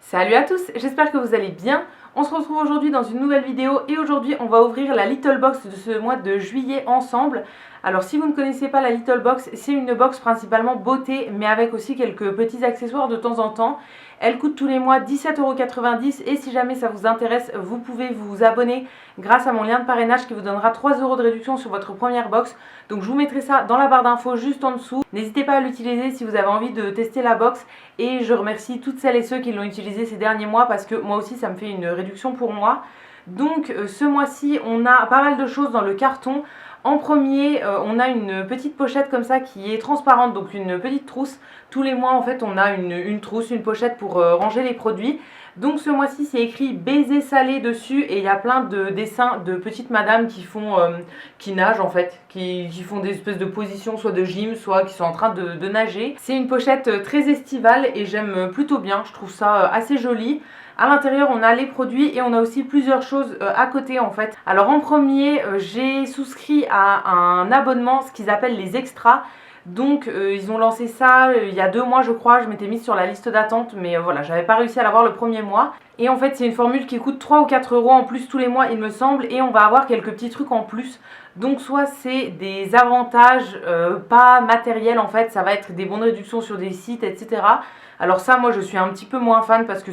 Salut à tous, j'espère que vous allez bien. On se retrouve aujourd'hui dans une nouvelle vidéo et aujourd'hui on va ouvrir la Little Box de ce mois de juillet ensemble. Alors si vous ne connaissez pas la Little Box, c'est une box principalement beauté mais avec aussi quelques petits accessoires de temps en temps. Elle coûte tous les mois 17,90 € et si jamais ça vous intéresse, vous pouvez vous abonner grâce à mon lien de parrainage qui vous donnera 3 € de réduction sur votre première box. Donc je vous mettrai ça dans la barre d'infos juste en dessous. N'hésitez pas à l'utiliser si vous avez envie de tester la box et je remercie toutes celles et ceux qui l'ont utilisée ces derniers mois parce que moi aussi ça me fait une réduction pour moi. Donc ce mois-ci on a pas mal de choses dans le carton. En premier, on a une petite pochette comme ça qui est transparente, donc une petite trousse. Tous les mois, en fait, on a une trousse, une pochette pour ranger les produits. Donc ce mois-ci, c'est écrit baiser salé dessus et il y a plein de dessins de petites madames qui nagent en fait, qui font des espèces de positions, soit de gym, soit qui sont en train de nager. C'est une pochette très estivale et j'aime plutôt bien, je trouve ça assez joli. À l'intérieur, on a les produits et on a aussi plusieurs choses à côté en fait. Alors en premier, j'ai souscrit à un abonnement, ce qu'ils appellent les extras. Donc ils ont lancé ça il y a 2 mois je crois, je m'étais mise sur la liste d'attente mais voilà, j'avais pas réussi à l'avoir le premier mois. Et en fait c'est une formule qui coûte 3 ou 4 € en plus tous les mois il me semble et on va avoir quelques petits trucs en plus. Donc soit c'est des avantages pas matériels en fait, ça va être des bons de réduction sur des sites etc. Alors ça moi je suis un petit peu moins fan parce que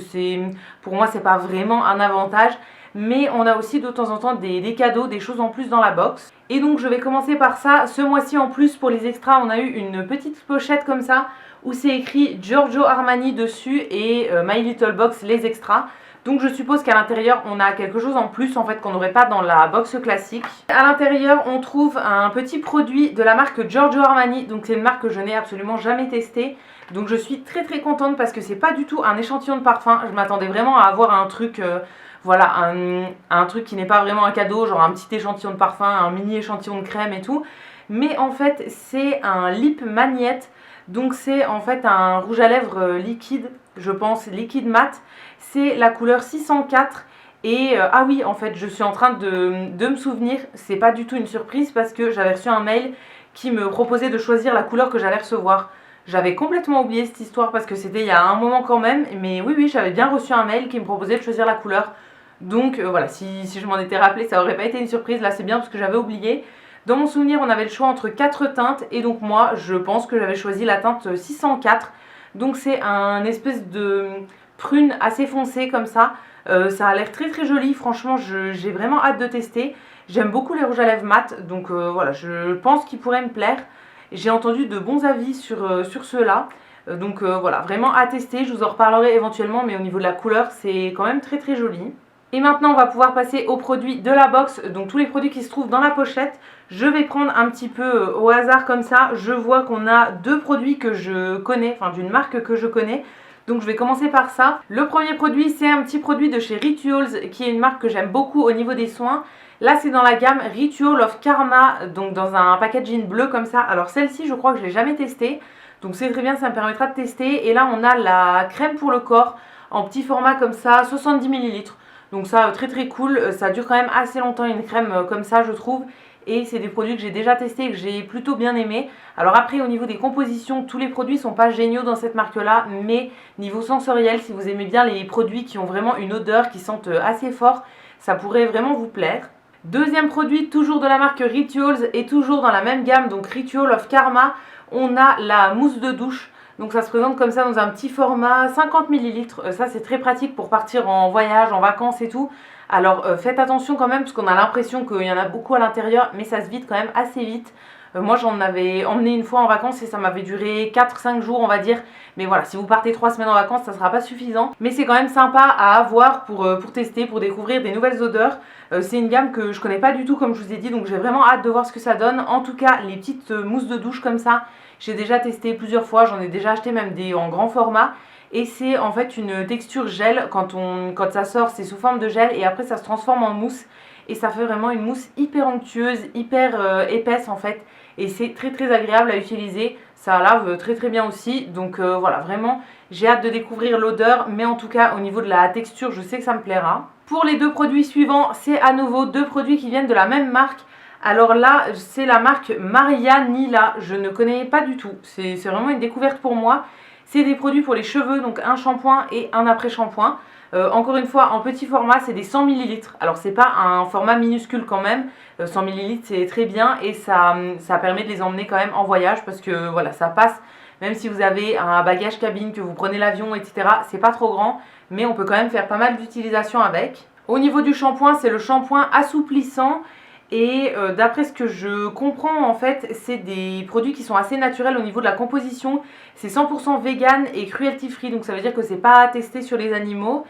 pour moi c'est pas vraiment un avantage. Mais on a aussi de temps en temps des cadeaux, des choses en plus dans la box. Et donc je vais commencer par ça. Ce mois-ci en plus pour les extras on a eu une petite pochette comme ça où c'est écrit Giorgio Armani dessus et My Little Box les extras. Donc je suppose qu'à l'intérieur on a quelque chose en plus en fait qu'on n'aurait pas dans la box classique. À l'intérieur on trouve un petit produit de la marque Giorgio Armani. Donc c'est une marque que je n'ai absolument jamais testée. Donc je suis très contente parce que c'est pas du tout un échantillon de parfum. Je m'attendais vraiment à avoir un truc... voilà, un truc qui n'est pas vraiment un cadeau, genre un petit échantillon de parfum, un mini échantillon de crème et tout. Mais en fait, c'est un lip magnette. Donc c'est en fait un rouge à lèvres liquide, je pense, liquide mat. C'est la couleur 604. Et ah oui, en fait, je suis en train de me souvenir, c'est pas du tout une surprise parce que j'avais reçu un mail qui me proposait de choisir la couleur que j'allais recevoir. J'avais complètement oublié cette histoire parce que c'était il y a un moment quand même. Mais oui, j'avais bien reçu un mail qui me proposait de choisir la couleur. Donc voilà, si je m'en étais rappelé, ça aurait pas été une surprise. Là, c'est bien parce que j'avais oublié. Dans mon souvenir, on avait le choix entre 4 teintes. Et donc moi, je pense que j'avais choisi la teinte 604. Donc c'est un espèce de prune assez foncé comme ça. Ça a l'air très joli. Franchement, j'ai vraiment hâte de tester. J'aime beaucoup les rouges à lèvres mat. Donc voilà, je pense qu'il pourrait me plaire. J'ai entendu de bons avis sur ceux-là. Donc voilà, vraiment à tester. Je vous en reparlerai éventuellement. Mais au niveau de la couleur, c'est quand même très joli. Et maintenant on va pouvoir passer aux produits de la box, donc tous les produits qui se trouvent dans la pochette. Je vais prendre un petit peu au hasard comme ça, je vois qu'on a 2 produits que je connais, enfin d'une marque que je connais. Donc je vais commencer par ça. Le premier produit c'est un petit produit de chez Rituals qui est une marque que j'aime beaucoup au niveau des soins. Là c'est dans la gamme Ritual of Karma, donc dans un packaging bleu comme ça. Alors celle-ci je crois que je ne l'ai jamais testée, donc c'est très bien, ça me permettra de tester. Et là on a la crème pour le corps en petit format comme ça, 70 ml. Donc ça très cool, ça dure quand même assez longtemps une crème comme ça je trouve. Et c'est des produits que j'ai déjà testés et que j'ai plutôt bien aimé. Alors après au niveau des compositions, tous les produits sont pas géniaux dans cette marque là. Mais niveau sensoriel, si vous aimez bien les produits qui ont vraiment une odeur, qui sentent assez fort, ça pourrait vraiment vous plaire. Deuxième produit, toujours de la marque Rituals et toujours dans la même gamme, donc Ritual of Karma. On a la mousse de douche. Donc ça se présente comme ça dans un petit format 50 ml. Ça c'est très pratique pour partir en voyage, en vacances et tout. Alors faites attention quand même parce qu'on a l'impression qu'il y en a beaucoup à l'intérieur. Mais ça se vide quand même assez vite. Moi j'en avais emmené une fois en vacances et ça m'avait duré 4-5 jours on va dire. Mais voilà, si vous partez 3 semaines en vacances ça sera pas suffisant. Mais c'est quand même sympa à avoir pour tester, pour découvrir des nouvelles odeurs. C'est une gamme que je connais pas du tout comme je vous ai dit. Donc j'ai vraiment hâte de voir ce que ça donne. En tout cas les petites mousses de douche comme ça, j'ai déjà testé plusieurs fois. J'en ai déjà acheté même des en grand format. Et c'est en fait une texture gel. Quand ça sort c'est sous forme de gel et après ça se transforme en mousse. Et ça fait vraiment une mousse hyper onctueuse, hyper épaisse en fait. Et c'est très agréable à utiliser. Ça lave très bien aussi. Donc voilà, vraiment, j'ai hâte de découvrir l'odeur. Mais en tout cas, au niveau de la texture, je sais que ça me plaira. Pour les 2 produits suivants, c'est à nouveau 2 produits qui viennent de la même marque. Alors là, c'est la marque Maria Nila. Je ne connais pas du tout. C'est vraiment une découverte pour moi. C'est des produits pour les cheveux, donc un shampoing et un après-shampoing. Encore une fois, en petit format, c'est des 100 ml. Alors, c'est pas un format minuscule quand même. 100 ml, c'est très bien et ça permet de les emmener quand même en voyage parce que voilà, ça passe. Même si vous avez un bagage cabine, que vous prenez l'avion, etc., c'est pas trop grand, mais on peut quand même faire pas mal d'utilisation avec. Au niveau du shampoing, c'est le shampoing assouplissant. Et d'après ce que je comprends, en fait, c'est des produits qui sont assez naturels au niveau de la composition. C'est 100% vegan et cruelty free, donc ça veut dire que c'est pas testé sur les animaux.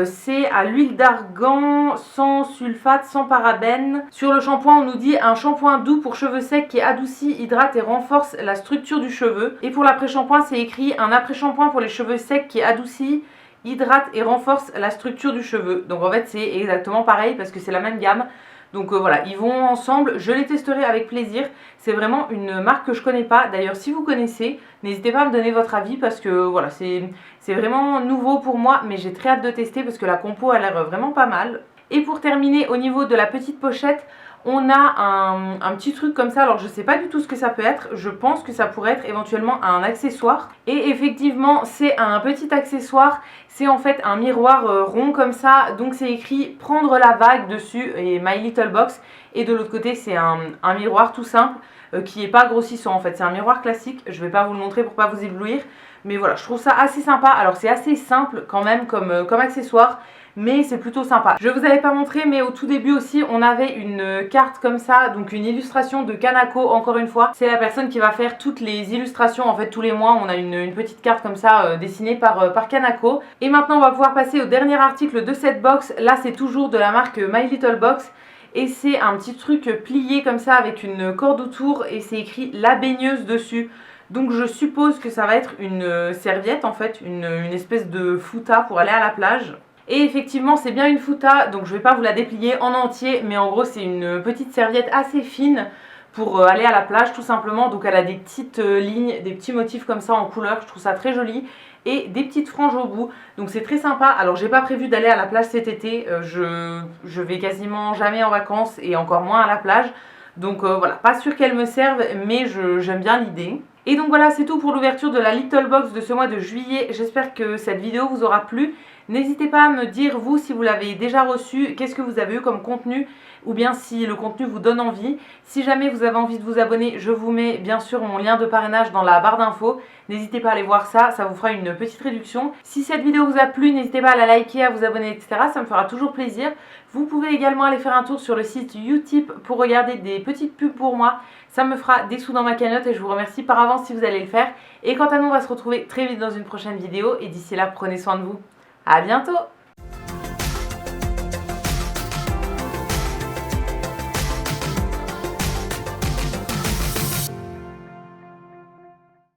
C'est à l'huile d'argan, sans sulfate, sans parabènes. Sur le shampoing, on nous dit un shampoing doux pour cheveux secs qui adoucit, hydrate et renforce la structure du cheveu. Et pour l'après-shampoing, c'est écrit un après-shampoing pour les cheveux secs qui adoucit, hydrate et renforce la structure du cheveu. Donc en fait, c'est exactement pareil parce que c'est la même gamme. Donc voilà, ils vont ensemble, je les testerai avec plaisir. C'est vraiment une marque que je connais pas. D'ailleurs, si vous connaissez, n'hésitez pas à me donner votre avis parce que voilà, c'est vraiment nouveau pour moi. Mais j'ai très hâte de tester parce que la compo a l'air vraiment pas mal. Et pour terminer, au niveau de la petite pochette, on a un petit truc comme ça. Alors je sais pas du tout ce que ça peut être. Je pense que ça pourrait être éventuellement un accessoire. Et effectivement, c'est un petit accessoire. C'est en fait un miroir rond comme ça. Donc c'est écrit prendre la vague dessus et My Little Box. Et de l'autre côté, c'est un miroir tout simple qui est pas grossissant en fait. C'est un miroir classique. Je vais pas vous le montrer pour pas vous éblouir. Mais voilà, je trouve ça assez sympa. Alors c'est assez simple quand même comme accessoire. Mais c'est plutôt sympa. Je vous avais pas montré, mais au tout début aussi on avait une carte comme ça, donc une illustration de Kanako. Encore une fois, c'est la personne qui va faire toutes les illustrations. En fait, tous les mois on a une petite carte comme ça dessinée par Kanako. Et maintenant on va pouvoir passer au dernier article de cette box. Là c'est toujours de la marque My Little Box. Et c'est un petit truc plié comme ça avec une corde autour et c'est écrit la baigneuse dessus. Donc je suppose que ça va être une serviette en fait, une espèce de fouta pour aller à la plage. Et effectivement c'est bien une fouta, donc je ne vais pas vous la déplier en entier, mais en gros c'est une petite serviette assez fine pour aller à la plage tout simplement. Donc elle a des petites lignes, des petits motifs comme ça en couleur, je trouve ça très joli. Et des petites franges au bout, donc c'est très sympa. Alors j'ai pas prévu d'aller à la plage cet été, je vais quasiment jamais en vacances et encore moins à la plage. Donc voilà, pas sûr qu'elle me serve, mais j'aime bien l'idée. Et donc voilà, c'est tout pour l'ouverture de la Little Box de ce mois de juillet. J'espère que cette vidéo vous aura plu. N'hésitez pas à me dire, vous, si vous l'avez déjà reçu, qu'est-ce que vous avez eu comme contenu, ou bien si le contenu vous donne envie. Si jamais vous avez envie de vous abonner, je vous mets bien sûr mon lien de parrainage dans la barre d'infos. N'hésitez pas à aller voir ça, ça vous fera une petite réduction. Si cette vidéo vous a plu, n'hésitez pas à la liker, à vous abonner, etc. Ça me fera toujours plaisir. Vous pouvez également aller faire un tour sur le site Utip pour regarder des petites pubs pour moi. Ça me fera des sous dans ma cagnotte et je vous remercie par avance si vous allez le faire. Et quant à nous, on va se retrouver très vite dans une prochaine vidéo. Et d'ici là, prenez soin de vous. À bientôt!